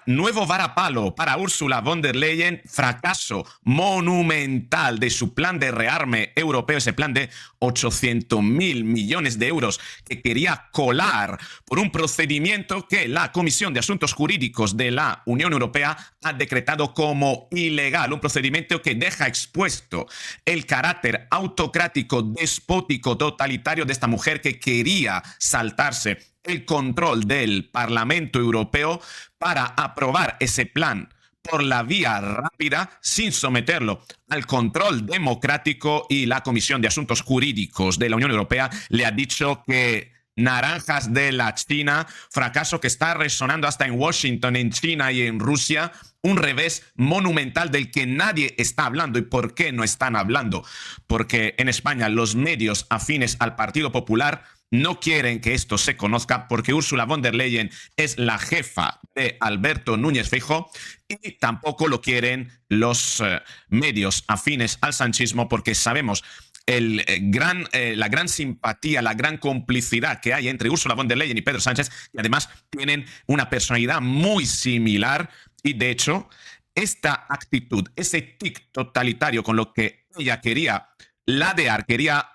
nuevo varapalo para Ursula von der Leyen, fracaso monumental de su plan de rearme europeo, ese plan de 800.000 millones de euros que quería colar por un procedimiento que la Comisión de Asuntos Jurídicos de la Unión Europea ha decretado como ilegal, un procedimiento que deja expuesto el carácter autocrático, despótico, totalitario de esta mujer que quería saltarse el control del Parlamento Europeo para aprobar ese plan por la vía rápida sin someterlo al control democrático, y la Comisión de Asuntos Jurídicos de la Unión Europea le ha dicho que naranjas de la China, fracaso que está resonando hasta en Washington, en China y en Rusia, un revés monumental del que nadie está hablando. ¿Y por qué no están hablando? Porque en España los medios afines al Partido Popular no quieren que esto se conozca, porque Ursula von der Leyen es la jefa de Alberto Núñez Feijóo, y tampoco lo quieren los medios afines al sanchismo, porque sabemos la gran simpatía, la gran complicidad que hay entre Ursula von der Leyen y Pedro Sánchez, y además tienen una personalidad muy similar. Y de hecho, esta actitud, ese tic totalitario con lo que ella quería ladear, quería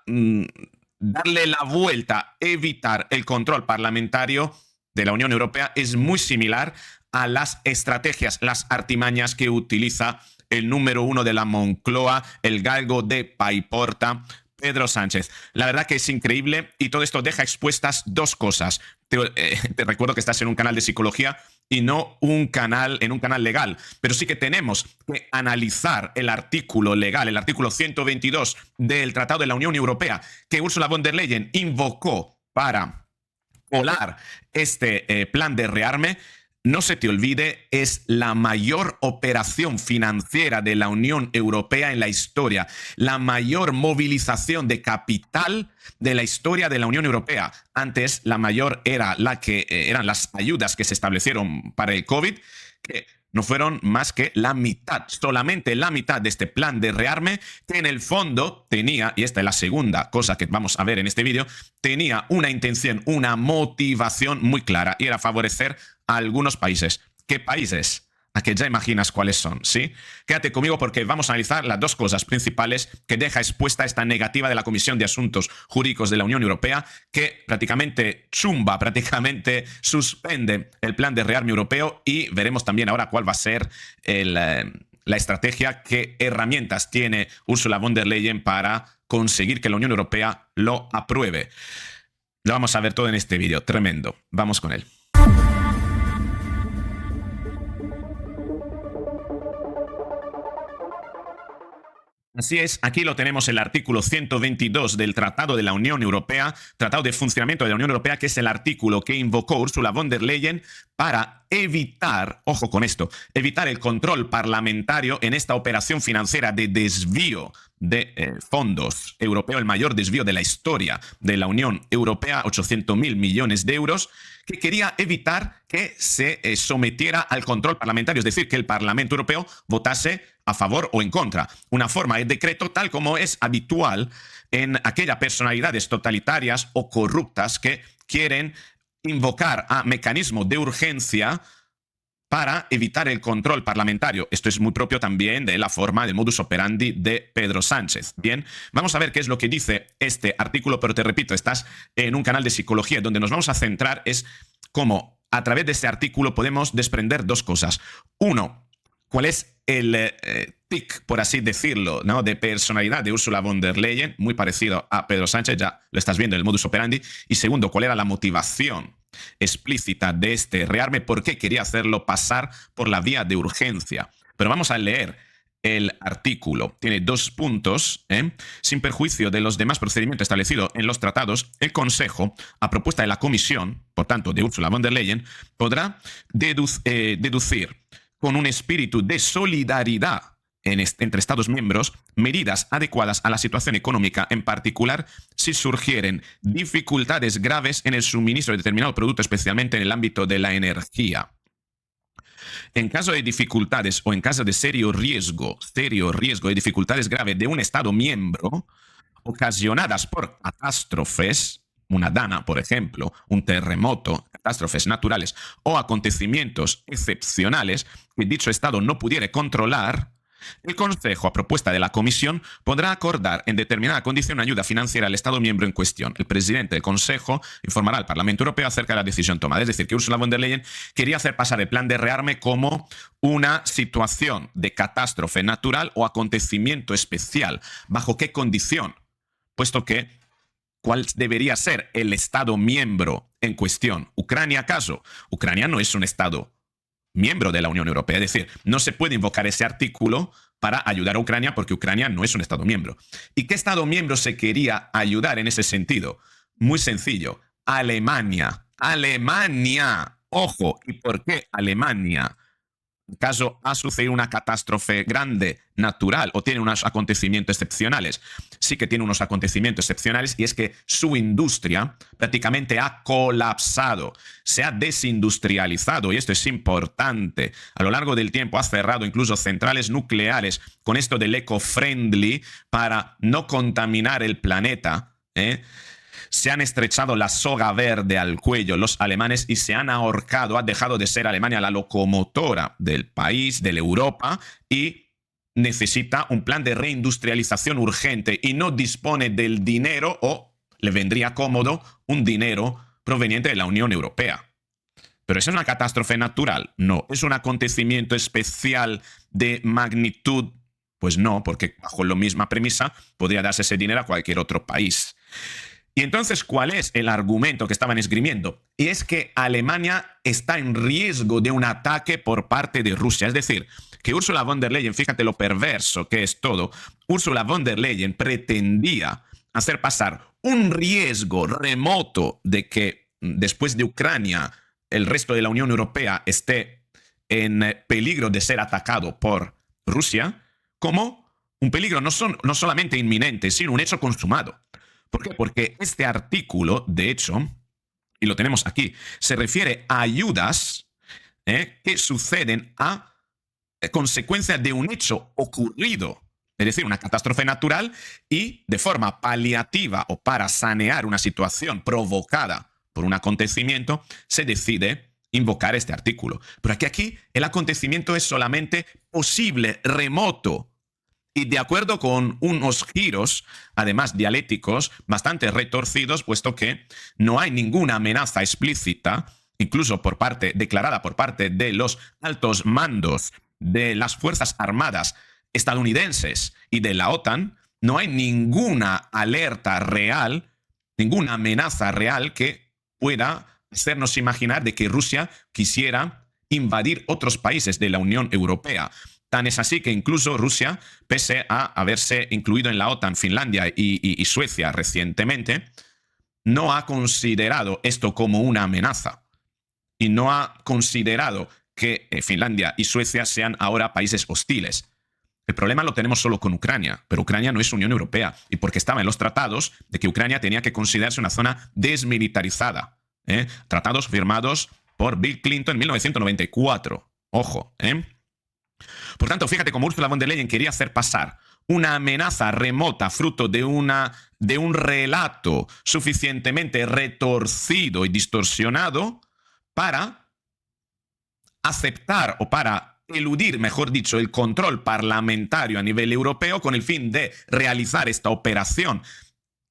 darle la vuelta, evitar el control parlamentario de la Unión Europea, es muy similar a las estrategias, las artimañas que utiliza el número uno de la Moncloa, el galgo de Paiporta, Pedro Sánchez. La verdad que es increíble, y todo esto deja expuestas dos cosas. Te recuerdo que estás en un canal de psicología y no en un canal legal, pero sí que tenemos que analizar el artículo legal, el artículo 122 del Tratado de la Unión Europea, que Ursula von der Leyen invocó para colar este plan de rearme. No se te olvide, es la mayor operación financiera de la Unión Europea en la historia, la mayor movilización de capital de la historia de la Unión Europea. Antes, la mayor era eran las ayudas que se establecieron para el COVID, que no fueron más que la mitad, solamente la mitad de este plan de rearme, que en el fondo tenía, y esta es la segunda cosa que vamos a ver en este vídeo, tenía una intención, una motivación muy clara, y era favorecer a algunos países. ¿Qué países? A que ya imaginas cuáles son, ¿sí? Quédate conmigo porque vamos a analizar las dos cosas principales que deja expuesta esta negativa de la Comisión de Asuntos Jurídicos de la Unión Europea, que prácticamente chumba, prácticamente suspende el plan de rearme europeo, y veremos también ahora cuál va a ser la estrategia, qué herramientas tiene Ursula von der Leyen para conseguir que la Unión Europea lo apruebe. Lo vamos a ver todo en este vídeo, tremendo. Vamos con él. Así es, aquí lo tenemos, el artículo 122 del Tratado de la Unión Europea, Tratado de Funcionamiento de la Unión Europea, que es el artículo que invocó Ursula von der Leyen para evitar, ojo con esto, evitar el control parlamentario en esta operación financiera de desvío de fondos europeo, el mayor desvío de la historia de la Unión Europea, 800.000 millones de euros, que quería evitar que se sometiera al control parlamentario, es decir, que el Parlamento Europeo votase a favor o en contra. Una forma de decreto tal como es habitual en aquellas personalidades totalitarias o corruptas que quieren invocar a mecanismos de urgencia para evitar el control parlamentario. Esto es muy propio también de la forma, del modus operandi de Pedro Sánchez. Bien, vamos a ver qué es lo que dice este artículo, pero te repito, estás en un canal de psicología donde nos vamos a centrar es cómo a través de este artículo podemos desprender dos cosas. Uno, cuál es el tic, por así decirlo, ¿no?, de personalidad de Ursula von der Leyen, muy parecido a Pedro Sánchez, ya lo estás viendo en el modus operandi. Y segundo, cuál era la motivación explícita de este rearme, por qué quería hacerlo pasar por la vía de urgencia. Pero vamos a leer el artículo. Tiene dos puntos. Sin perjuicio de los demás procedimientos establecidos en los tratados, el Consejo, a propuesta de la Comisión, por tanto de Ursula von der Leyen, podrá deducir con un espíritu de solidaridad entre Estados miembros medidas adecuadas a la situación económica, en particular si surgieren dificultades graves en el suministro de determinado producto, especialmente en el ámbito de la energía. En caso de dificultades o en caso de serio riesgo de dificultades graves de un Estado miembro ocasionadas por catástrofes, una dana, por ejemplo, un terremoto, catástrofes naturales o acontecimientos excepcionales que dicho Estado no pudiera controlar, el Consejo, a propuesta de la Comisión, podrá acordar en determinada condición ayuda financiera al Estado miembro en cuestión. El presidente del Consejo informará al Parlamento Europeo acerca de la decisión tomada. Es decir, que Ursula von der Leyen quería hacer pasar el plan de rearme como una situación de catástrofe natural o acontecimiento especial. ¿Bajo qué condición? Puesto que, ¿cuál debería ser el Estado miembro en cuestión? ¿Ucrania acaso? Ucrania no es un Estado miembro de la Unión Europea. Es decir, no se puede invocar ese artículo para ayudar a Ucrania porque Ucrania no es un Estado miembro. ¿Y qué Estado miembro se quería ayudar en ese sentido? Muy sencillo. Alemania. Alemania. Ojo. ¿Y por qué Alemania? En caso ha sucedido una catástrofe grande, natural, o tiene unos acontecimientos excepcionales. Sí que tiene unos acontecimientos excepcionales y es que su industria prácticamente ha colapsado, se ha desindustrializado y esto es importante. A lo largo del tiempo ha cerrado incluso centrales nucleares con esto del eco-friendly para no contaminar el planeta, ¿eh? Se han estrechado la soga verde al cuello los alemanes y se han ahorcado. Ha dejado de ser Alemania la locomotora del país, de la Europa, y necesita un plan de reindustrialización urgente y no dispone del dinero, o le vendría cómodo un dinero proveniente de la Unión Europea. ¿Pero es una catástrofe natural? No. ¿Es un acontecimiento especial de magnitud? Pues no, porque bajo la misma premisa podría darse ese dinero a cualquier otro país. Y entonces, ¿cuál es el argumento que estaban esgrimiendo? Y es que Alemania está en riesgo de un ataque por parte de Rusia. Es decir, que Ursula von der Leyen, fíjate lo perverso que es todo, Ursula von der Leyen pretendía hacer pasar un riesgo remoto de que después de Ucrania el resto de la Unión Europea esté en peligro de ser atacado por Rusia, como un peligro no solamente inminente, sino un hecho consumado. ¿Por qué? Porque este artículo, de hecho, y lo tenemos aquí, se refiere a ayudas que suceden a consecuencia de un hecho ocurrido, es decir, una catástrofe natural, y de forma paliativa o para sanear una situación provocada por un acontecimiento, se decide invocar este artículo. Pero aquí el acontecimiento es solamente posible, remoto, y de acuerdo con unos giros, además dialécticos, bastante retorcidos, puesto que no hay ninguna amenaza explícita, incluso declarada por parte de los altos mandos de las Fuerzas Armadas estadounidenses y de la OTAN, no hay ninguna alerta real, ninguna amenaza real que pueda hacernos imaginar de que Rusia quisiera invadir otros países de la Unión Europea. Tan es así que incluso Rusia, pese a haberse incluido en la OTAN, Finlandia y Suecia recientemente, no ha considerado esto como una amenaza y no ha considerado que Finlandia y Suecia sean ahora países hostiles. El problema lo tenemos solo con Ucrania, pero Ucrania no es Unión Europea y porque estaba en los tratados de que Ucrania tenía que considerarse una zona desmilitarizada. Tratados firmados por Bill Clinton en 1994. Ojo, Por tanto, fíjate cómo Ursula von der Leyen quería hacer pasar una amenaza remota fruto de un relato suficientemente retorcido y distorsionado para aceptar o para eludir, mejor dicho, el control parlamentario a nivel europeo con el fin de realizar esta operación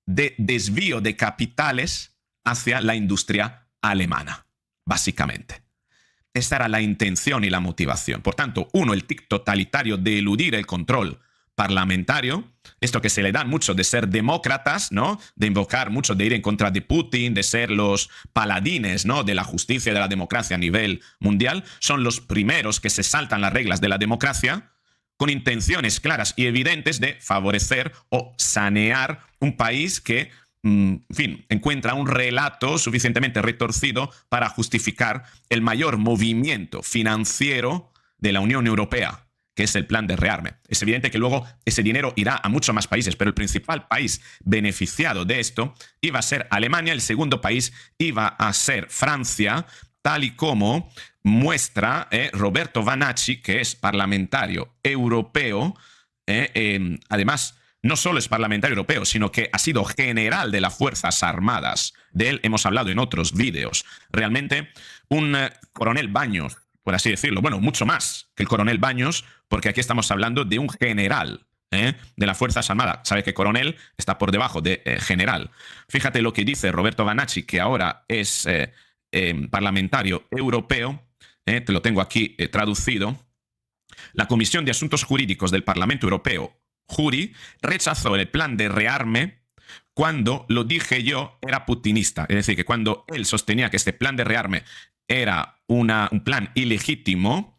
de desvío de capitales hacia la industria alemana, básicamente. Esa era la intención y la motivación. Por tanto, uno, el tic totalitario de eludir el control parlamentario, esto que se le da mucho de ser demócratas, ¿no? De invocar mucho, de ir en contra de Putin, de ser los paladines, ¿no? De la justicia y de la democracia a nivel mundial, son los primeros que se saltan las reglas de la democracia con intenciones claras y evidentes de favorecer o sanear un país que, en fin, encuentra un relato suficientemente retorcido para justificar el mayor movimiento financiero de la Unión Europea, que es el plan de rearme. Es evidente que luego ese dinero irá a muchos más países, pero el principal país beneficiado de esto iba a ser Alemania, el segundo país iba a ser Francia, tal y como muestra Roberto Vanacci, que es parlamentario europeo, además no solo es parlamentario europeo, sino que ha sido general de las Fuerzas Armadas. De él hemos hablado en otros vídeos. Realmente un coronel Baños, por así decirlo, bueno, mucho más que el coronel Baños, porque aquí estamos hablando de un general de las Fuerzas Armadas. Sabe que coronel está por debajo de general. Fíjate lo que dice Roberto Vanacci, que ahora es parlamentario europeo. Te lo tengo aquí traducido. La Comisión de Asuntos Jurídicos del Parlamento Europeo, Juri, rechazó el plan de rearme cuando, lo dije yo, era putinista. Es decir, que cuando él sostenía que este plan de rearme era un plan ilegítimo,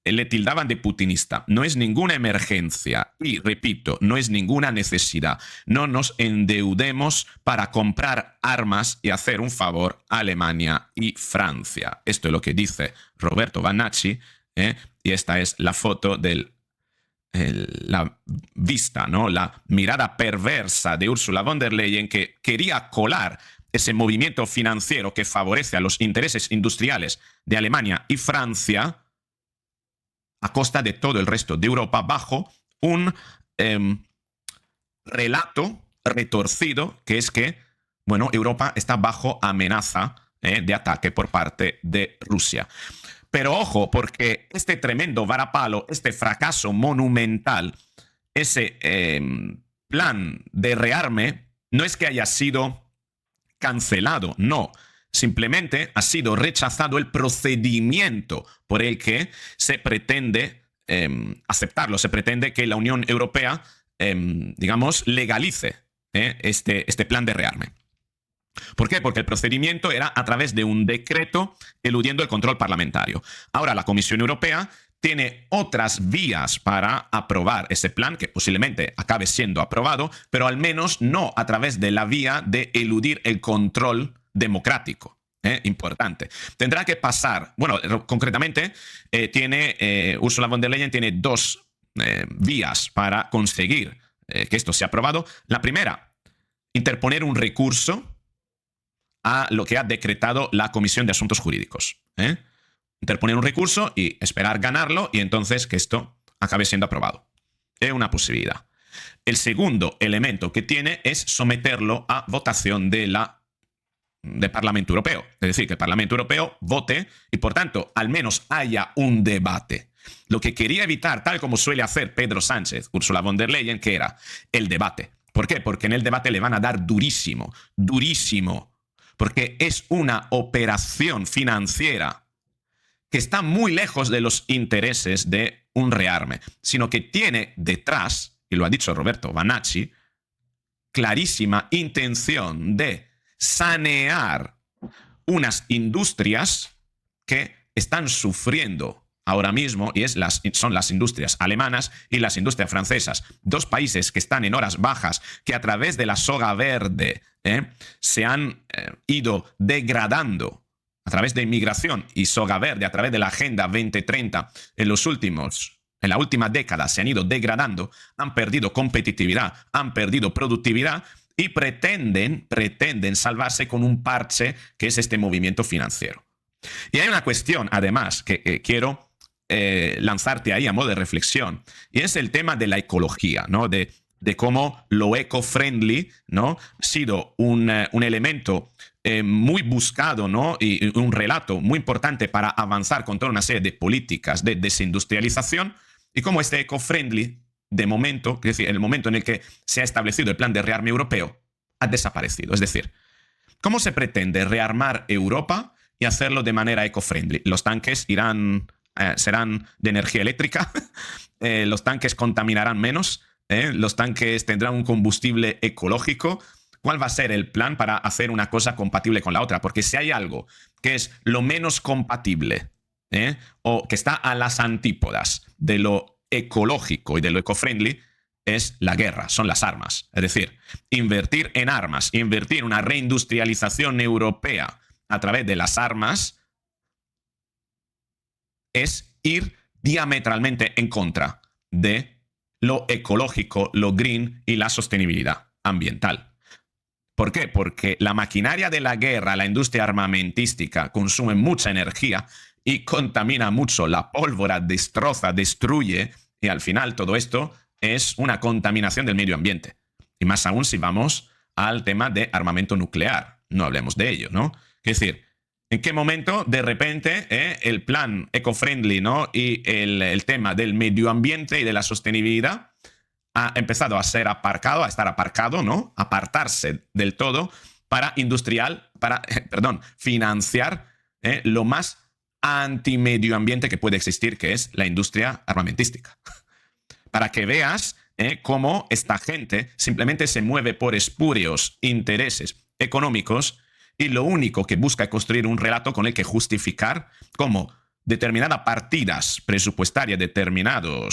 le tildaban de putinista. No es ninguna emergencia y, repito, no es ninguna necesidad. No nos endeudemos para comprar armas y hacer un favor a Alemania y Francia. Esto es lo que dice Roberto Vanacci, y esta es la foto de la vista, ¿no? La mirada perversa de Ursula von der Leyen, que quería colar ese movimiento financiero que favorece a los intereses industriales de Alemania y Francia a costa de todo el resto de Europa, bajo un relato retorcido, que es que, bueno, Europa está bajo amenaza de ataque por parte de Rusia. Pero ojo, porque este tremendo varapalo, este fracaso monumental, ese plan de rearme, no es que haya sido cancelado, no. Simplemente ha sido rechazado el procedimiento por el que se pretende aceptarlo. Se pretende que la Unión Europea, digamos, legalice este plan de rearme. ¿Por qué? Porque el procedimiento era a través de un decreto eludiendo el control parlamentario. Ahora la Comisión Europea tiene otras vías para aprobar ese plan, que posiblemente acabe siendo aprobado, pero al menos no a través de la vía de eludir el control democrático. Importante. Tendrá que pasar, bueno, concretamente, Ursula von der Leyen tiene dos vías para conseguir que esto sea aprobado. La primera, interponer un recurso a lo que ha decretado la Comisión de Asuntos Jurídicos. Interponer un recurso y esperar ganarlo y entonces que esto acabe siendo aprobado. Es una posibilidad. El segundo elemento que tiene es someterlo a votación del Parlamento Europeo. Es decir, que el Parlamento Europeo vote y, por tanto, al menos haya un debate. Lo que quería evitar, tal como suele hacer Pedro Sánchez, Ursula von der Leyen, que era el debate. ¿Por qué? Porque en el debate le van a dar durísimo, durísimo. Porque es una operación financiera que está muy lejos de los intereses de un rearme, sino que tiene detrás, y lo ha dicho Roberto Vanacci, clarísima intención de sanear unas industrias que están sufriendo ahora mismo, y son las industrias alemanas y las industrias francesas, dos países que están en horas bajas, que a través de la soga verde se han ido degradando a través de inmigración y soga verde, a través de la Agenda 2030 en la última década se han ido degradando, han perdido competitividad, han perdido productividad y pretenden salvarse con un parche que es este movimiento financiero. Y hay una cuestión, además, que quiero lanzarte ahí a modo de reflexión, y es el tema de la ecología, ¿no? De cómo lo eco-friendly, ¿no? Ha sido un elemento muy buscado, ¿no? Y un relato muy importante para avanzar con toda una serie de políticas de desindustrialización, y cómo este eco-friendly, de momento, es decir, en el momento en el que se ha establecido el plan de rearme europeo, ha desaparecido. Es decir, ¿cómo se pretende rearmar Europa y hacerlo de manera eco-friendly? Los tanques serán de energía eléctrica, los tanques contaminarán menos, los tanques tendrán un combustible ecológico. ¿Cuál va a ser el plan para hacer una cosa compatible con la otra? Porque si hay algo que es lo menos compatible o que está a las antípodas de lo ecológico y de lo eco-friendly, es la guerra, son las armas. Es decir, invertir en armas, invertir en una reindustrialización europea a través de las armas es ir diametralmente en contra de lo ecológico, lo green y la sostenibilidad ambiental. ¿Por qué? Porque la maquinaria de la guerra, la industria armamentística, consume mucha energía y contamina mucho. La pólvora destroza, destruye, y al final todo esto es una contaminación del medio ambiente. Y más aún si vamos al tema de armamento nuclear. No hablemos de ello, ¿no? Es decir, ¿en qué momento de repente el plan eco-friendly, ¿no? Y el tema del medio ambiente y de la sostenibilidad ha empezado a ser aparcado, a estar aparcado, ¿no? Apartarse del todo para financiar lo más anti-medio ambiente que puede existir, que es la industria armamentística. Para que veas cómo esta gente simplemente se mueve por espurios intereses económicos y lo único que busca es construir un relato con el que justificar cómo determinadas partidas presupuestarias, determinado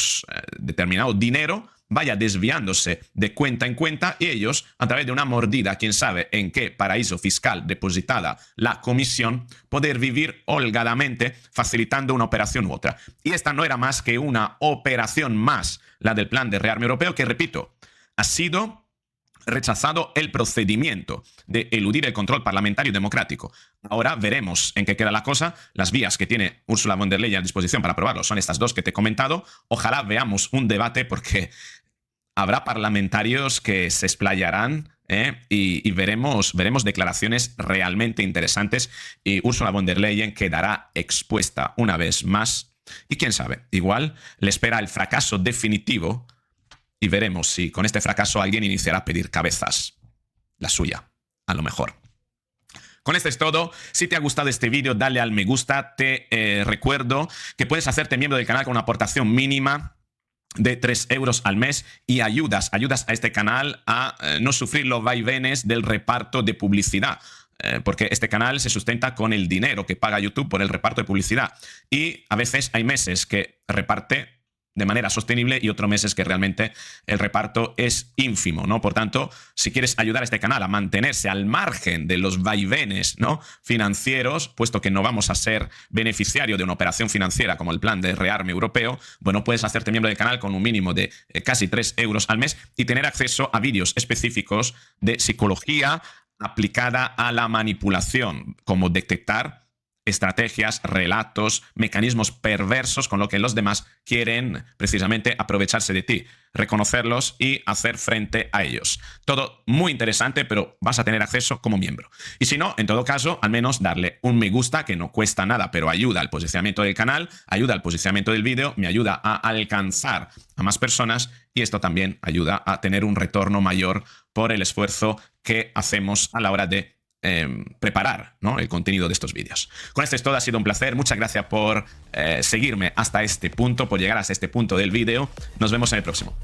dinero, vaya desviándose de cuenta en cuenta y ellos, a través de una mordida, quién sabe en qué paraíso fiscal depositada la comisión, poder vivir holgadamente facilitando una operación u otra. Y esta no era más que una operación más, la del plan de rearme europeo, que, repito, ha sido rechazado el procedimiento de eludir el control parlamentario democrático. Ahora veremos en qué queda la cosa. Las vías que tiene Ursula von der Leyen a disposición para aprobarlo son estas dos que te he comentado. Ojalá veamos un debate porque habrá parlamentarios que se explayarán y veremos declaraciones realmente interesantes y Ursula von der Leyen quedará expuesta una vez más. Y quién sabe, igual le espera el fracaso definitivo y veremos si con este fracaso alguien iniciará a pedir cabezas. La suya, a lo mejor. Con esto es todo. Si te ha gustado este vídeo, dale al me gusta. Te recuerdo que puedes hacerte miembro del canal con una aportación mínima de 3 euros al mes y ayudas a este canal a no sufrir los vaivenes del reparto de publicidad. Porque este canal se sustenta con el dinero que paga YouTube por el reparto de publicidad. Y a veces hay meses que reparte de manera sostenible y otros meses que realmente el reparto es ínfimo, ¿no? Por tanto, si quieres ayudar a este canal a mantenerse al margen de los vaivenes, ¿no?, financieros, puesto que no vamos a ser beneficiario de una operación financiera como el plan de rearme europeo, bueno, puedes hacerte miembro del canal con un mínimo de casi 3 euros al mes y tener acceso a vídeos específicos de psicología aplicada a la manipulación, como detectar estrategias, relatos, mecanismos perversos con lo que los demás quieren precisamente aprovecharse de ti, reconocerlos y hacer frente a ellos. Todo muy interesante, pero vas a tener acceso como miembro. Y si no, en todo caso, al menos darle un me gusta, que no cuesta nada, pero ayuda al posicionamiento del canal, ayuda al posicionamiento del vídeo, me ayuda a alcanzar a más personas y esto también ayuda a tener un retorno mayor por el esfuerzo que hacemos a la hora de preparar, ¿no?, el contenido de estos vídeos. Con esto es todo, ha sido un placer. Muchas gracias por seguirme hasta este punto, por llegar hasta este punto del vídeo. Nos vemos en el próximo.